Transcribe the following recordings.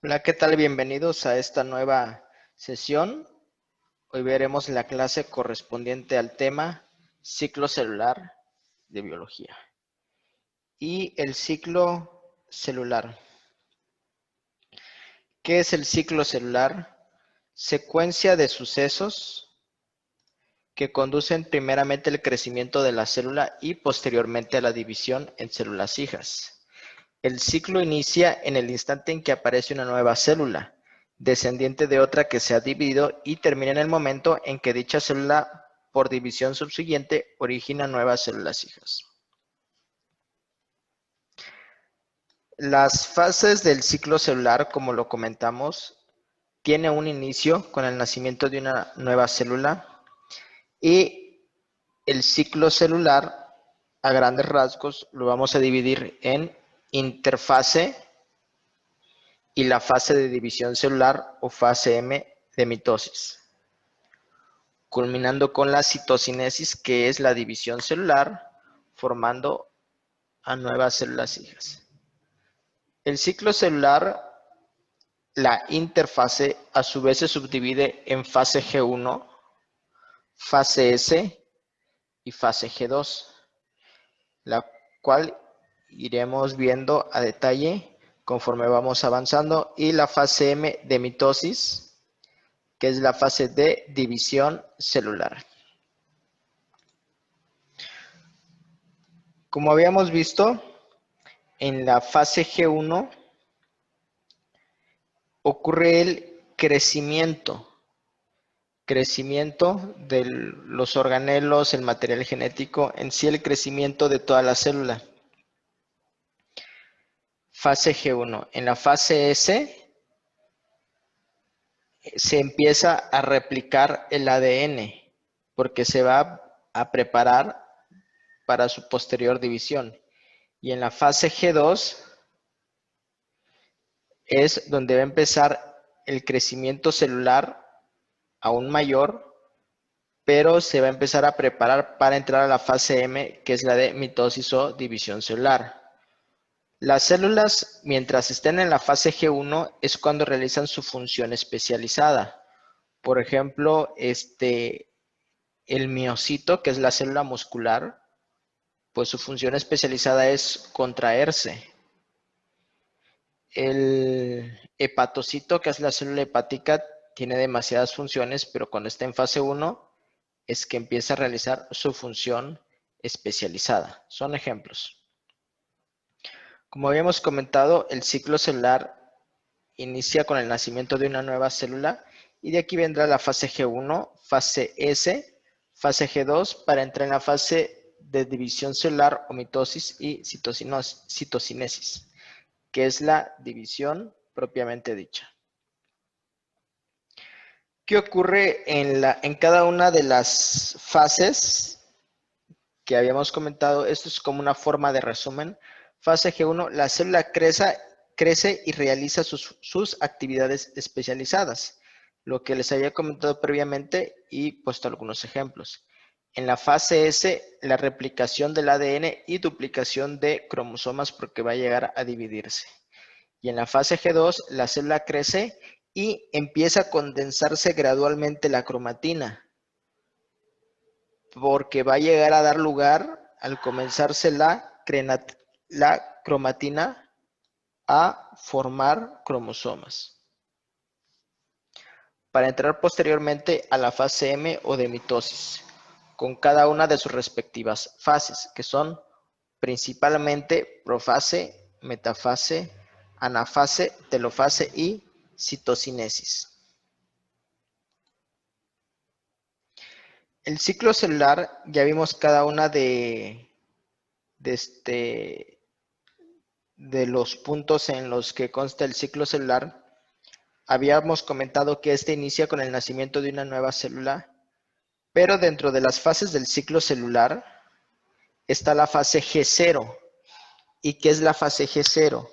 Hola, ¿qué tal? Bienvenidos a esta nueva sesión. Hoy veremos la clase correspondiente al tema ciclo celular de biología. Y el ciclo celular. ¿Qué es el ciclo celular? Secuencia de sucesos que conducen primeramente al crecimiento de la célula y posteriormente a la división en células hijas. El ciclo inicia en el instante en que aparece una nueva célula, descendiente de otra que se ha dividido, y termina en el momento en que dicha célula, por división subsiguiente, origina nuevas células hijas. Las fases del ciclo celular, como lo comentamos, tiene un inicio con el nacimiento de una nueva célula, y el ciclo celular, a grandes rasgos, lo vamos a dividir en interfase y la fase de división celular o fase M de mitosis, culminando con la citocinesis, que es la división celular, formando a nuevas células hijas. El ciclo celular, la interfase, a su vez se subdivide en fase G1, fase S y fase G2, la cual iremos viendo a detalle conforme vamos avanzando, y la fase M de mitosis, que es la fase de división celular. Como habíamos visto, en la fase G1 ocurre el crecimiento de los organelos, el material genético, en sí el crecimiento de toda la célula. Fase G1. En la fase S se empieza a replicar el ADN porque se va a preparar para su posterior división. Y en la fase G2 es donde va a empezar el crecimiento celular aún mayor, pero se va a empezar a preparar para entrar a la fase M, que es la de mitosis o división celular. Las células, mientras estén en la fase G1, es cuando realizan su función especializada. Por ejemplo, el miocito, que es la célula muscular, pues su función especializada es contraerse. El hepatocito, que es la célula hepática, tiene demasiadas funciones, pero cuando está en fase 1 es que empieza a realizar su función especializada. Son ejemplos. Como habíamos comentado, el ciclo celular inicia con el nacimiento de una nueva célula, y de aquí vendrá la fase G1, fase S, fase G2, para entrar en la fase de división celular o mitosis y citocinesis, que es la división propiamente dicha. ¿Qué ocurre en cada una de las fases que habíamos comentado? Esto es como una forma de resumen. Fase G1, la célula crece y realiza sus actividades especializadas, lo que les había comentado previamente y puesto algunos ejemplos. En la fase S, la replicación del ADN y duplicación de cromosomas, porque va a llegar a dividirse. Y en la fase G2, la célula crece y empieza a condensarse gradualmente la cromatina, porque va a llegar a dar lugar, al comenzarse la cromatina, a formar cromosomas, para entrar posteriormente a la fase M o de mitosis, con cada una de sus respectivas fases, que son principalmente profase, metafase, anafase, telofase y citocinesis. El ciclo celular, ya vimos cada una de los puntos en los que consta el ciclo celular. Habíamos comentado que este inicia con el nacimiento de una nueva célula, pero dentro de las fases del ciclo celular está la fase G0. ¿Y qué es la fase G0?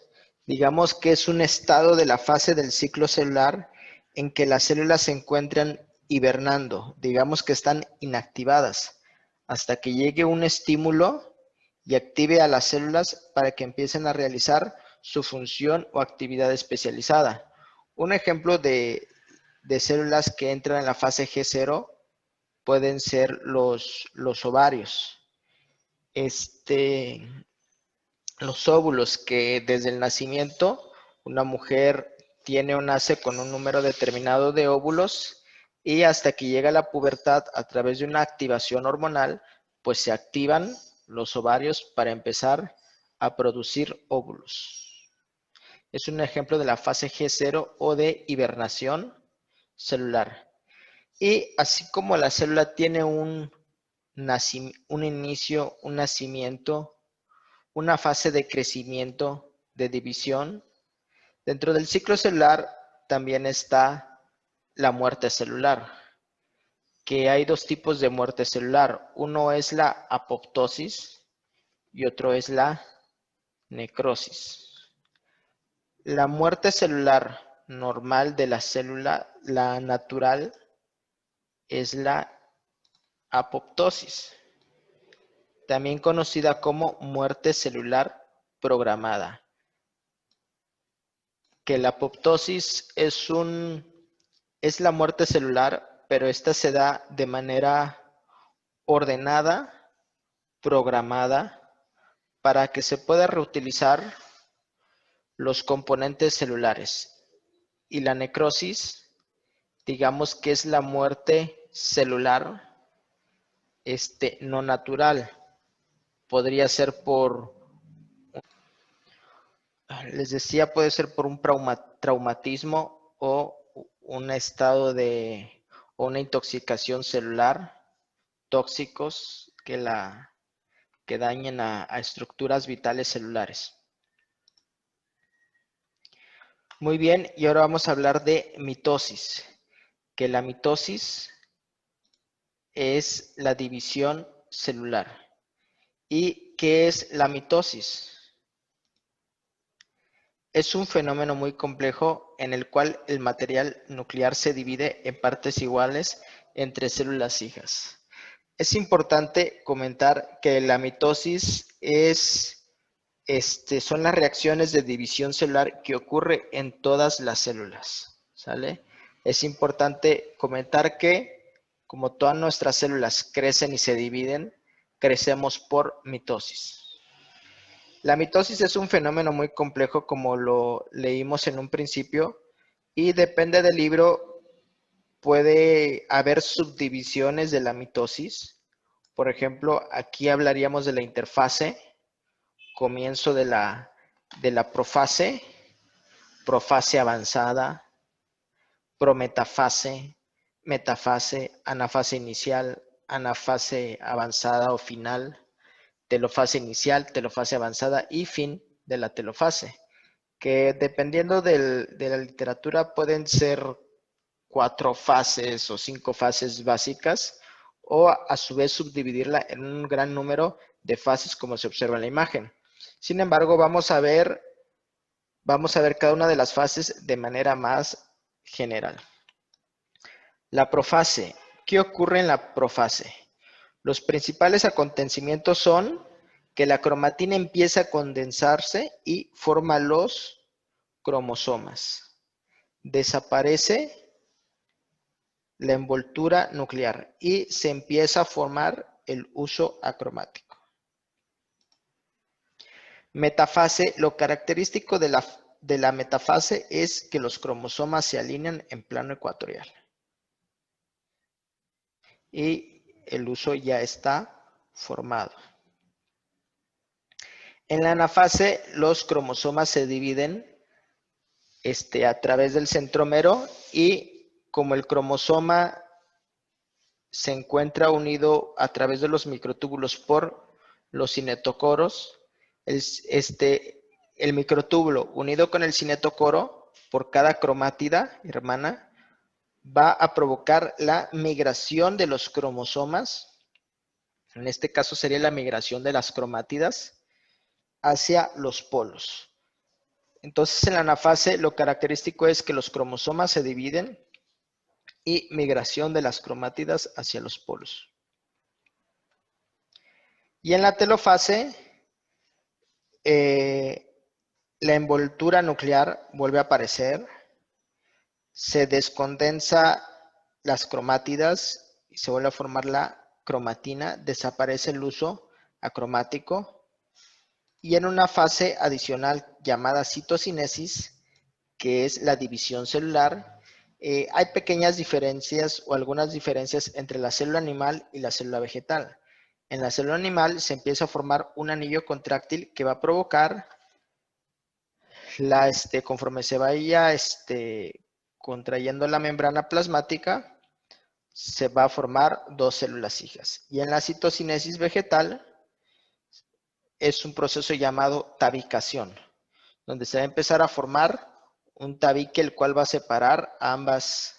Digamos que es un estado de la fase del ciclo celular en que las células se encuentran hibernando, digamos que están inactivadas, hasta que llegue un estímulo y active a las células para que empiecen a realizar su función o actividad especializada. Un ejemplo de células que entran en la fase G0 pueden ser los ovarios. Los óvulos que desde el nacimiento una mujer tiene o nace con un número determinado de óvulos y hasta que llega a la pubertad a través de una activación hormonal, pues se activan los ovarios para empezar a producir óvulos. Es un ejemplo de la fase G0 o de hibernación celular. Y así como la célula tiene un inicio, un nacimiento, una fase de crecimiento, de división, dentro del ciclo celular también está la muerte celular, que hay dos tipos de muerte celular. Uno es la apoptosis y otro es la necrosis. La muerte celular normal de la célula, la natural, es la apoptosis, también conocida como muerte celular programada. Que la apoptosis es la muerte celular, pero esta se da de manera ordenada, programada, para que se pueda reutilizar los componentes celulares. Y la necrosis, digamos que es la muerte celular no natural. Podría ser les decía, puede ser por un traumatismo o un estado o una intoxicación celular, tóxicos que dañen a estructuras vitales celulares. Muy bien, y ahora vamos a hablar de mitosis, que la mitosis es la división celular. ¿Y qué es la mitosis? Es un fenómeno muy complejo en el cual el material nuclear se divide en partes iguales entre células hijas. Es importante comentar que la mitosis son las reacciones de división celular que ocurre en todas las células, ¿sale? Es importante comentar que como todas nuestras células crecen y se dividen, crecemos por mitosis. La mitosis es un fenómeno muy complejo, como lo leímos en un principio, y depende del libro, puede haber subdivisiones de la mitosis. Por ejemplo, aquí hablaríamos de la interfase, comienzo de la profase, profase avanzada, prometafase, metafase, anafase inicial, anafase avanzada o final, telofase inicial, telofase avanzada y fin de la telofase, que dependiendo de la literatura pueden ser 4 fases o 5 fases básicas, o a su vez subdividirla en un gran número de fases como se observa en la imagen. Sin embargo, vamos a ver cada una de las fases de manera más general. La profase. ¿Qué ocurre en la profase? Los principales acontecimientos son que la cromatina empieza a condensarse y forma los cromosomas. Desaparece la envoltura nuclear y se empieza a formar el uso acromático. Metafase. Lo característico de la metafase es que los cromosomas se alinean en plano ecuatorial. Y el uso ya está formado. En la anafase, los cromosomas se dividen a través del centrómero, y como el cromosoma se encuentra unido a través de los microtúbulos por los cinetocoros, el microtúbulo unido con el cinetocoro por cada cromátida hermana va a provocar la migración de los cromosomas. En este caso sería la migración de las cromátidas hacia los polos. Entonces, en la anafase lo característico es que los cromosomas se dividen y migración de las cromátidas hacia los polos. Y en la telofase, la envoltura nuclear vuelve a aparecer se descondensa las cromátidas y se vuelve a formar la cromatina, desaparece el uso acromático y en una fase adicional llamada citocinesis, que es la división celular, hay pequeñas diferencias o algunas diferencias entre la célula animal y la célula vegetal. En la célula animal se empieza a formar un anillo contráctil que va a provocar conforme se vaya contrayendo la membrana plasmática, se va a formar dos células hijas. Y en la citocinesis vegetal es un proceso llamado tabicación, donde se va a empezar a formar un tabique el cual va a separar a ambas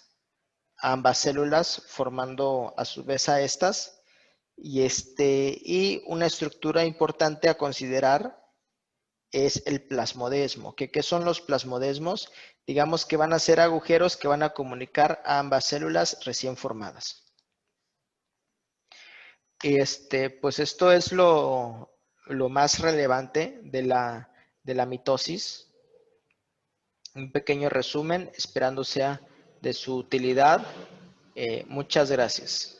células, formando a su vez a estas. Y una estructura importante a considerar es el plasmodesmo. ¿Qué son los plasmodesmos? Digamos que van a ser agujeros que van a comunicar a ambas células recién formadas. Pues esto es lo más relevante de la mitosis. Un pequeño resumen, esperando sea de su utilidad. Muchas gracias.